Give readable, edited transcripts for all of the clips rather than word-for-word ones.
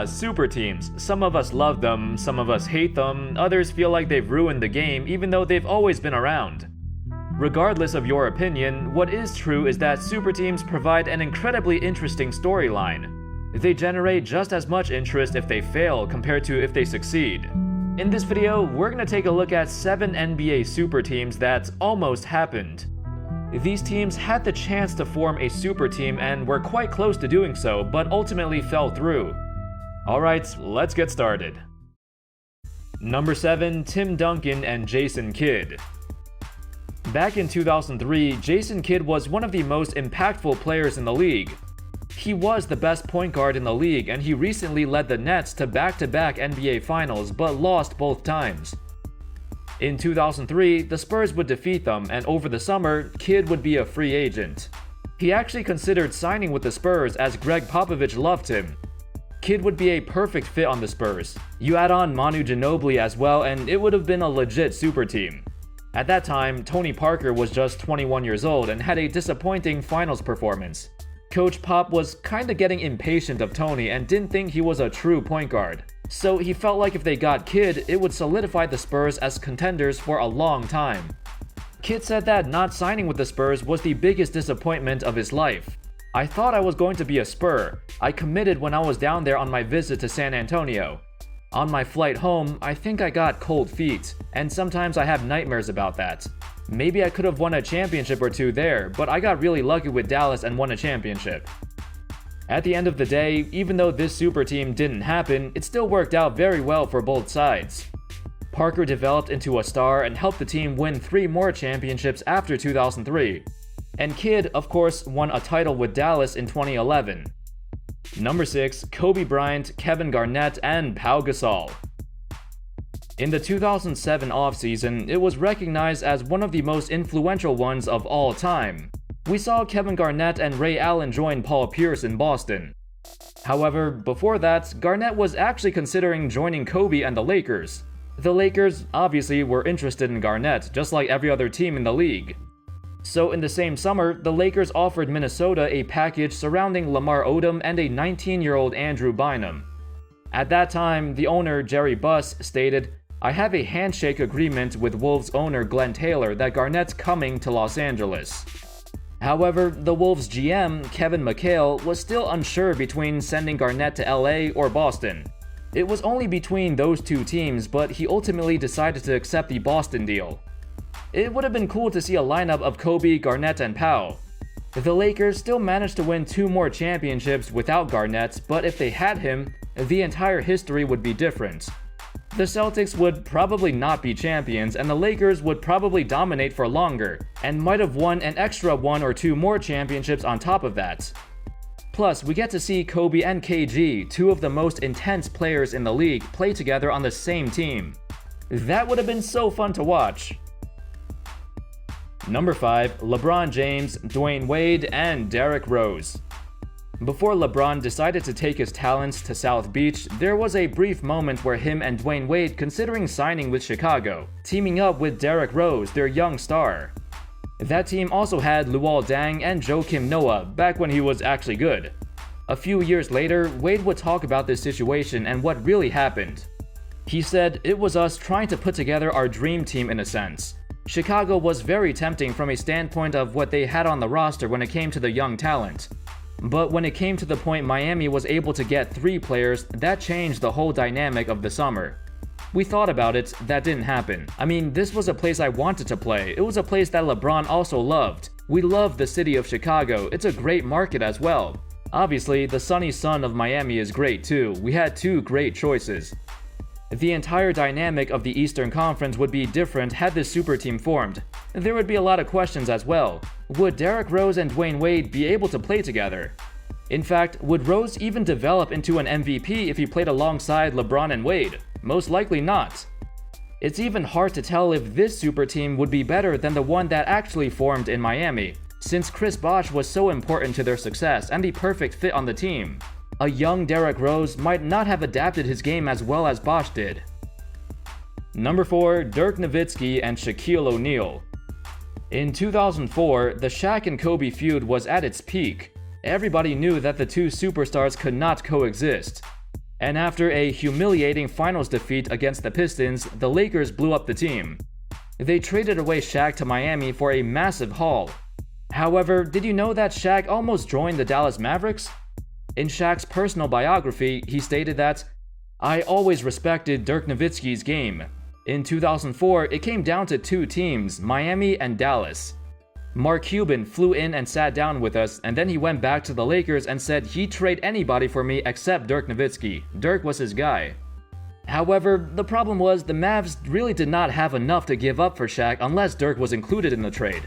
Super teams. Some of us love them, some of us hate them, others feel like they've ruined the game even though they've always been around. Regardless of your opinion, what is true is that super teams provide an incredibly interesting storyline. They generate just as much interest if they fail compared to if they succeed. In this video, we're going to take a look at 7 NBA super teams that almost happened. These teams had the chance to form a super team and were quite close to doing so, but ultimately fell through. Alright, let's get started. Number 7, Tim Duncan and Jason Kidd. Back in 2003, Jason Kidd was one of the most impactful players in the league. He was the best point guard in the league, and he recently led the Nets to back-to-back NBA Finals, but lost both times. In 2003, the Spurs would defeat them, and over the summer, Kidd would be a free agent. He actually considered signing with the Spurs as Greg Popovich loved him. Kidd would be a perfect fit on the Spurs. You add on Manu Ginobili as well, and it would have been a legit super team. At that time, Tony Parker was just 21 years old and had a disappointing finals performance. Coach Pop was kinda getting impatient of Tony and didn't think he was a true point guard. So he felt like if they got Kidd, it would solidify the Spurs as contenders for a long time. Kidd said that not signing with the Spurs was the biggest disappointment of his life. "I thought I was going to be a Spur. I committed when I was down there on my visit to San Antonio. On my flight home, I think I got cold feet, and sometimes I have nightmares about that. Maybe I could have won a championship or two there, but I got really lucky with Dallas and won a championship." At the end of the day, even though this super team didn't happen, it still worked out very well for both sides. Parker developed into a star and helped the team win 3 more championships after 2003. And Kidd, of course, won a title with Dallas in 2011. Number 6, Kobe Bryant, Kevin Garnett, and Pau Gasol. In the 2007 offseason, it was recognized as one of the most influential ones of all time. We saw Kevin Garnett and Ray Allen join Paul Pierce in Boston. However, before that, Garnett was actually considering joining Kobe and the Lakers. The Lakers obviously were interested in Garnett, just like every other team in the league. So in the same summer, the Lakers offered Minnesota a package surrounding Lamar Odom and a 19-year-old Andrew Bynum. At that time, the owner, Jerry Buss, stated, "I have a handshake agreement with Wolves owner Glenn Taylor that Garnett's coming to Los Angeles." However, the Wolves GM, Kevin McHale, was still unsure between sending Garnett to LA or Boston. It was only between those two teams, but he ultimately decided to accept the Boston deal. It would have been cool to see a lineup of Kobe, Garnett, and Pau. The Lakers still managed to win 2 more championships without Garnett, but if they had him, the entire history would be different. The Celtics would probably not be champions, and the Lakers would probably dominate for longer, and might have won an extra 1 or 2 more championships on top of that. Plus, we get to see Kobe and KG, 2 of the most intense players in the league, play together on the same team. That would have been so fun to watch. Number 5, LeBron James, DWade, and Derrick Rose. Before LeBron decided to take his talents to South Beach, there was a brief moment where him and DWade considering signing with Chicago, teaming up with Derrick Rose, their young star. That team also had Luol Deng and Joakim Noah back when he was actually good. A few years later, Wade would talk about this situation and what really happened. He said, "It was us trying to put together our dream team in a sense. Chicago was very tempting from a standpoint of what they had on the roster when it came to the young talent. But when it came to the point Miami was able to get 3 players, that changed the whole dynamic of the summer. We thought about it, that didn't happen. I mean, this was a place I wanted to play. It was a place that LeBron also loved. We love the city of Chicago. It's a great market as well. Obviously, the sunny sun of Miami is great too. We had 2 great choices." The entire dynamic of the Eastern Conference would be different had this super team formed. There would be a lot of questions as well. Would Derrick Rose and DWade be able to play together? In fact, would Rose even develop into an MVP if he played alongside LeBron and Wade? Most likely not. It's even hard to tell if this super team would be better than the one that actually formed in Miami, since Chris Bosh was so important to their success and the perfect fit on the team. A young Derrick Rose might not have adapted his game as well as Bosh did. Number 4, Dirk Nowitzki and Shaquille O'Neal. In 2004, the Shaq and Kobe feud was at its peak. Everybody knew that the 2 superstars could not coexist. And after a humiliating finals defeat against the Pistons, the Lakers blew up the team. They traded away Shaq to Miami for a massive haul. However, did you know that Shaq almost joined the Dallas Mavericks? In Shaq's personal biography, he stated that, "I always respected Dirk Nowitzki's game. In 2004, it came down to two teams, Miami and Dallas. Mark Cuban flew in and sat down with us, and then he went back to the Lakers and said he'd trade anybody for me except Dirk Nowitzki. Dirk was his guy." However, the problem was the Mavs really did not have enough to give up for Shaq unless Dirk was included in the trade.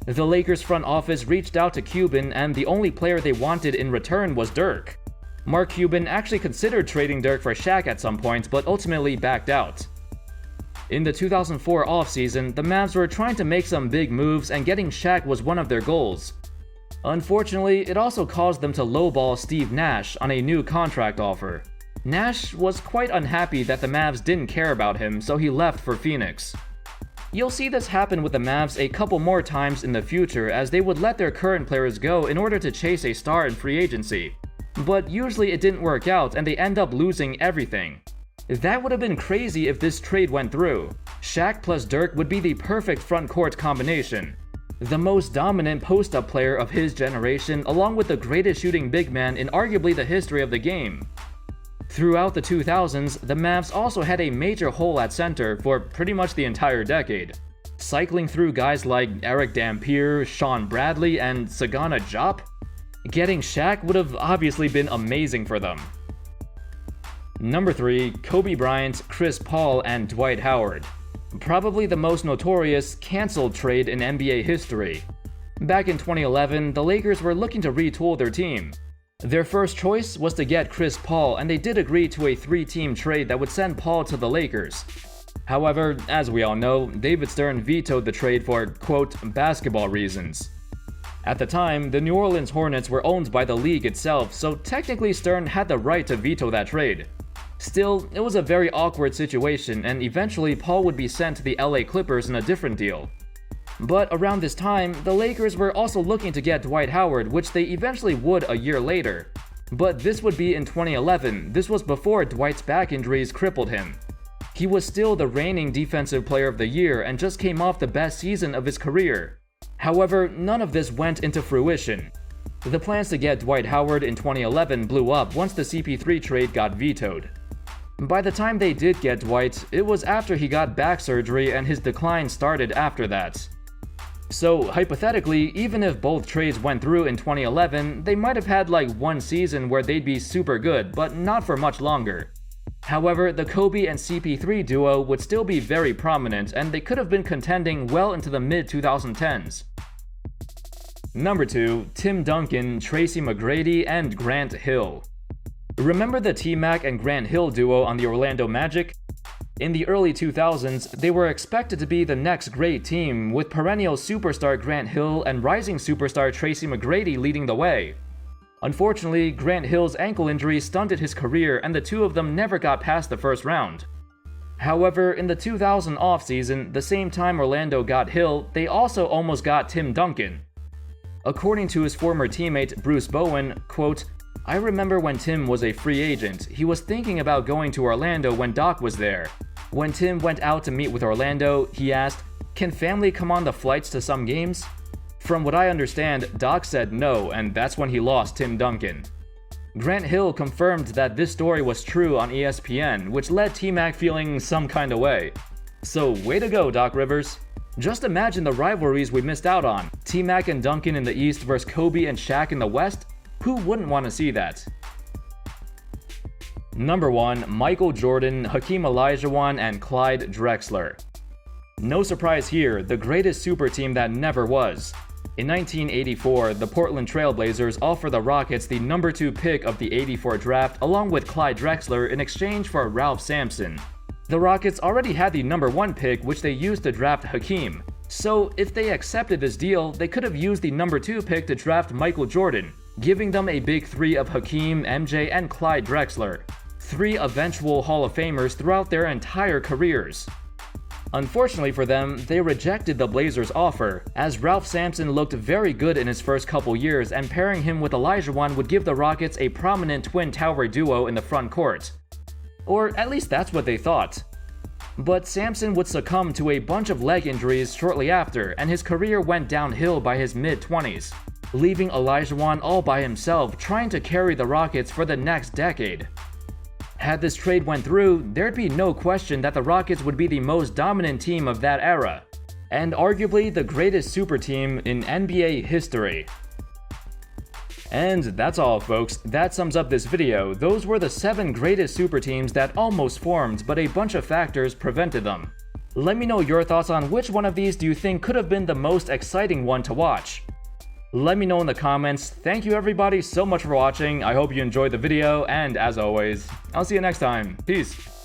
The Lakers front office reached out to Cuban, and the only player they wanted in return was Dirk. Mark Cuban actually considered trading Dirk for Shaq at some point, but ultimately backed out. In the 2004 offseason, the Mavs were trying to make some big moves, and getting Shaq was one of their goals. Unfortunately, it also caused them to lowball Steve Nash on a new contract offer. Nash was quite unhappy that the Mavs didn't care about him, so he left for Phoenix. You'll see this happen with the Mavs a couple more times in the future, as they would let their current players go in order to chase a star in free agency. But usually it didn't work out and they end up losing everything. That would have been crazy if this trade went through. Shaq plus Dirk would be the perfect front court combination. The most dominant post-up player of his generation, along with the greatest shooting big man in arguably the history of the game. Throughout the 2000s, the Mavs also had a major hole at center for pretty much the entire decade, cycling through guys like Eric Dampier, Sean Bradley, and Sagana Diop. Getting Shaq would have obviously been amazing for them. Number 3. Kobe Bryant, Chris Paul, and Dwight Howard. Probably the most notorious cancelled trade in NBA history. Back in 2011, the Lakers were looking to retool their team. Their first choice was to get Chris Paul, and they did agree to a 3-team trade that would send Paul to the Lakers. However, as we all know, David Stern vetoed the trade for, quote, basketball reasons. At the time, the New Orleans Hornets were owned by the league itself, so technically Stern had the right to veto that trade. Still, it was a very awkward situation, and eventually Paul would be sent to the LA Clippers in a different deal. But around this time, the Lakers were also looking to get Dwight Howard, which they eventually would a year later. But this would be in 2011. This was before Dwight's back injuries crippled him. He was still the reigning Defensive Player of the Year and just came off the best season of his career. However, none of this went into fruition. The plans to get Dwight Howard in 2011 blew up once the CP3 trade got vetoed. By the time they did get Dwight, it was after he got back surgery and his decline started after that. So, hypothetically, even if both trades went through in 2011, they might have had like one season where they'd be super good, but not for much longer. However, the Kobe and CP3 duo would still be very prominent, and they could have been contending well into the mid-2010s. Number 2. Tim Duncan, Tracy McGrady, and Grant Hill. Remember the T-Mac and Grant Hill duo on the Orlando Magic? In the early 2000s, they were expected to be the next great team, with perennial superstar Grant Hill and rising superstar Tracy McGrady leading the way. Unfortunately, Grant Hill's ankle injury stunted his career, and the two of them never got past the first round. However, in the 2000 offseason, the same time Orlando got Hill, they also almost got Tim Duncan. According to his former teammate Bruce Bowen, quote, "I remember when Tim was a free agent, he was thinking about going to Orlando when Doc was there. When Tim went out to meet with Orlando, he asked, 'Can family come on the flights to some games?' From what I understand, Doc said no, and that's when he lost Tim Duncan." Grant Hill confirmed that this story was true on ESPN, which led T-Mac feeling some kind of way. So way to go, Doc Rivers. Just imagine the rivalries we missed out on. T-Mac and Duncan in the East versus Kobe and Shaq in the West? Who wouldn't want to see that? Number 1. Michael Jordan, Hakeem Olajuwon, and Clyde Drexler. No surprise here, the greatest super team that never was. In 1984, the Portland Trail Blazers offered the Rockets the number 2 pick of the '84 draft along with Clyde Drexler in exchange for Ralph Sampson. The Rockets already had the number 1 pick, which they used to draft Hakeem. So if they accepted this deal, they could have used the number 2 pick to draft Michael Jordan, giving them a big 3 of Hakeem, MJ, and Clyde Drexler. 3 eventual Hall of Famers throughout their entire careers. Unfortunately for them, they rejected the Blazers' offer, as Ralph Sampson looked very good in his first couple years, and pairing him with Olajuwon would give the Rockets a prominent twin tower duo in the front court. Or at least that's what they thought. But Sampson would succumb to a bunch of leg injuries shortly after, and his career went downhill by his mid-20s, leaving Olajuwon all by himself trying to carry the Rockets for the next decade. Had this trade went through, there'd be no question that the Rockets would be the most dominant team of that era, and arguably the greatest super team in NBA history. And that's all, folks. That sums up this video. Those were the 7 greatest super teams that almost formed, but a bunch of factors prevented them. Let me know your thoughts on which one of these do you think could have been the most exciting one to watch. Let me know in the comments. Thank you everybody so much for watching. I hope you enjoyed the video, and as always, I'll see you next time. Peace.